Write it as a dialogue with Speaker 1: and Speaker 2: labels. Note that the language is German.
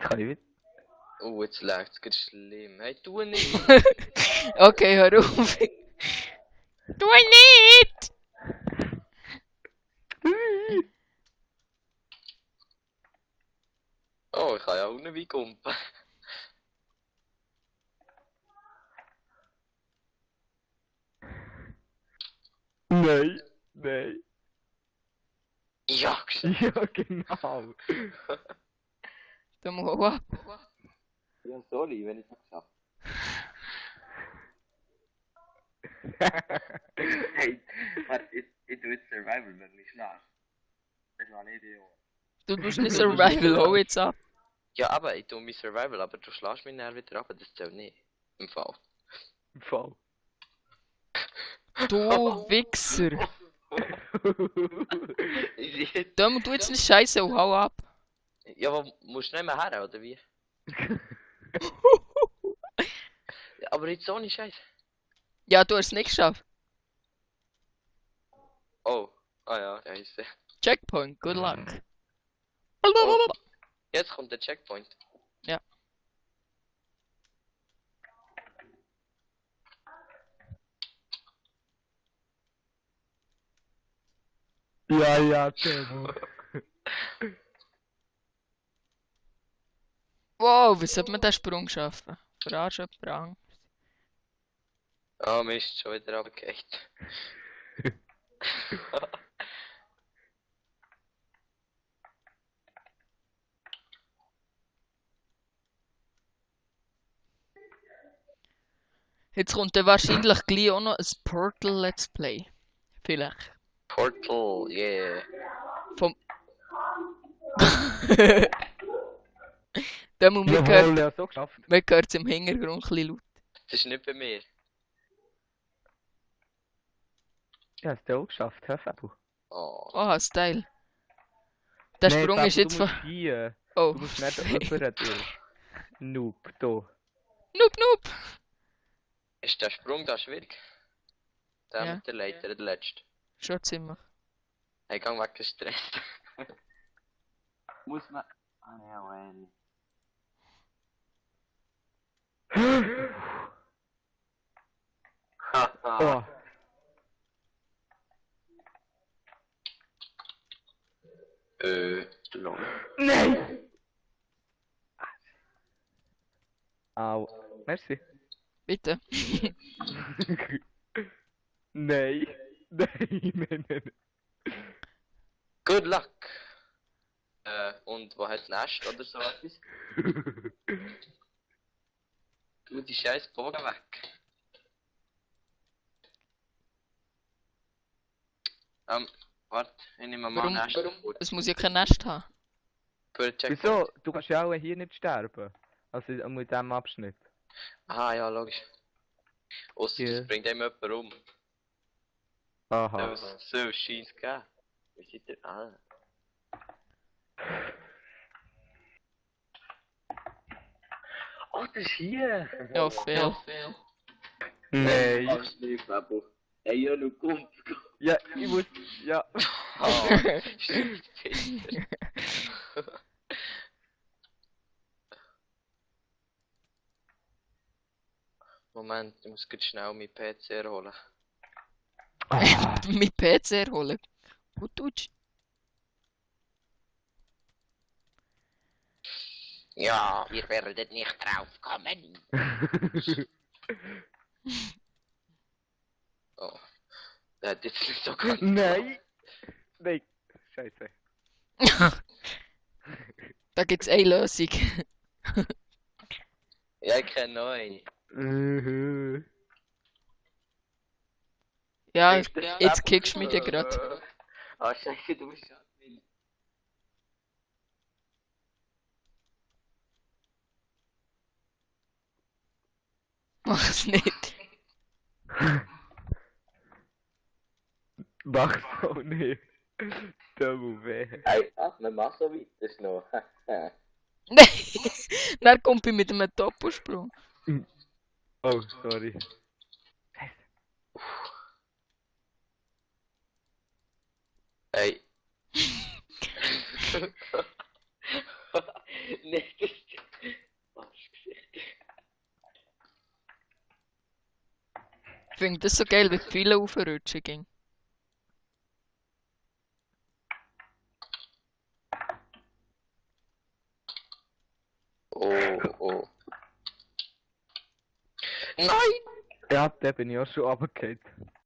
Speaker 1: kann ich wieder.
Speaker 2: Oh, jetzt läuft es ganz schlimm. Hey, tu nicht!
Speaker 3: Okay, hör auf. Tu nicht!
Speaker 2: Oh, ich kann ja auch nicht wie kumpen.
Speaker 1: Nein, nein.
Speaker 2: Ja, geschafft.
Speaker 1: Ja, genau.
Speaker 3: Da muss auch ab.
Speaker 2: Ja, sorry, wenn ich es nicht geschafft Hey, warte, ich tue jetzt Survival, wenn ich schlafe. Das war eine Idee.
Speaker 3: Du tust nicht Survival auch jetzt ab.
Speaker 2: Ja, aber ich tue mein Survival, aber du schlägst mich dann wieder ab, das zählt nicht. Im Fall.
Speaker 1: Voll.
Speaker 3: Du Wichser.
Speaker 2: Ja,
Speaker 3: Dömmel, du jetzt nicht scheiße und hau ab.
Speaker 2: aber musst du nicht mehr her, oder wie? Ja, aber jetzt ohne Scheiß.
Speaker 3: Ja, du hast es nicht geschafft.
Speaker 2: Oh, ah ja, scheiße.
Speaker 3: Checkpoint, good luck.
Speaker 2: Oh. Jetzt kommt der Checkpoint.
Speaker 3: Ja.
Speaker 1: Ja, Temo.
Speaker 3: Wow, wie sollte man den Sprung schaffen? Verarsch jemand Angst.
Speaker 2: Ah, Mist, schon wieder runtergefallen.
Speaker 3: Jetzt kommt dann wahrscheinlich gleich auch noch ein Portal Let's Play. Vielleicht.
Speaker 2: Portal, yeah.
Speaker 3: Vom... Da muss man
Speaker 1: Jawohl,
Speaker 3: hört,
Speaker 1: ja, so geschafft.
Speaker 3: man hört es im Hintergrund ein bisschen laut.
Speaker 2: Das ist nicht bei mir.
Speaker 1: Ja, hast du auch geschafft, hä, Fabu?
Speaker 2: Oh.
Speaker 3: Oh, Style. Der
Speaker 1: Nee,
Speaker 3: Sprung
Speaker 1: Fabu,
Speaker 3: ist jetzt
Speaker 1: du musst
Speaker 3: von...
Speaker 1: hier.
Speaker 3: Oh.
Speaker 1: Du musst nicht jemanden durch. Noob, da.
Speaker 3: Noob, noob.
Speaker 2: Ist der Sprung da schwierig? Der
Speaker 3: Ja.
Speaker 2: mit der Leiter, der letzte.
Speaker 3: Schon ziemlich.
Speaker 2: Hey, gang weg, Stress. Muss man... Ah, ja, well.
Speaker 1: Oh.
Speaker 2: Lol.
Speaker 1: Nein! Au. Merci.
Speaker 3: Bitte.
Speaker 1: Nein. Nein.
Speaker 2: Good luck! Und wo hat Nest oder so etwas? Tu die scheiß Bogen weg. Warte, ich nehme mal
Speaker 3: Warum?
Speaker 2: Nest.
Speaker 3: Es muss ja kein Nest haben.
Speaker 2: Für den Checkpoint.
Speaker 1: Wieso? Du kannst ja auch hier nicht sterben. Also mit diesem Abschnitt.
Speaker 2: Aha, ja, logisch. Ausser
Speaker 1: Ja.
Speaker 2: das bringt einem jemand um.
Speaker 1: Aha.
Speaker 2: So scheint's geben. Wie seid ihr? Ah. Oh, das ist hier!
Speaker 3: Ja, fail.
Speaker 1: Nein.
Speaker 2: Mach's nicht, Fabo. Hey, ja, nu kommt.
Speaker 1: Ja, ich muss. Ja.
Speaker 2: Oh, shit, Peter. Moment, ich muss ganz schnell meinen PC holen.
Speaker 3: Mit PC holen. Gut Deutsch.
Speaker 2: Ja, ihr werdet nicht draufkommen. Oh, der hat jetzt nicht so ganz.
Speaker 1: Nein. Nein. Scheiße.
Speaker 3: Da gibt's eine Lösung.
Speaker 2: Ja, ich kenne noch einen.
Speaker 3: Ja, jetzt kickst du mich ja grad.
Speaker 2: Ah, scheiße, du bist schon wild.
Speaker 3: Mach's nicht.
Speaker 1: Mach's auch nicht. Da muss weh.
Speaker 2: Hey, ach, wir machen weiter noch.
Speaker 3: Nein! Dann kommt ich mit einem Doppelsprung.
Speaker 1: Oh, sorry.
Speaker 2: Hey. Nee, das ist
Speaker 3: finde das so geil, wie viele aufrutschen ging.
Speaker 2: Oh, oh. Nein!
Speaker 1: Ja, da bin ich auch schon runtergefallen.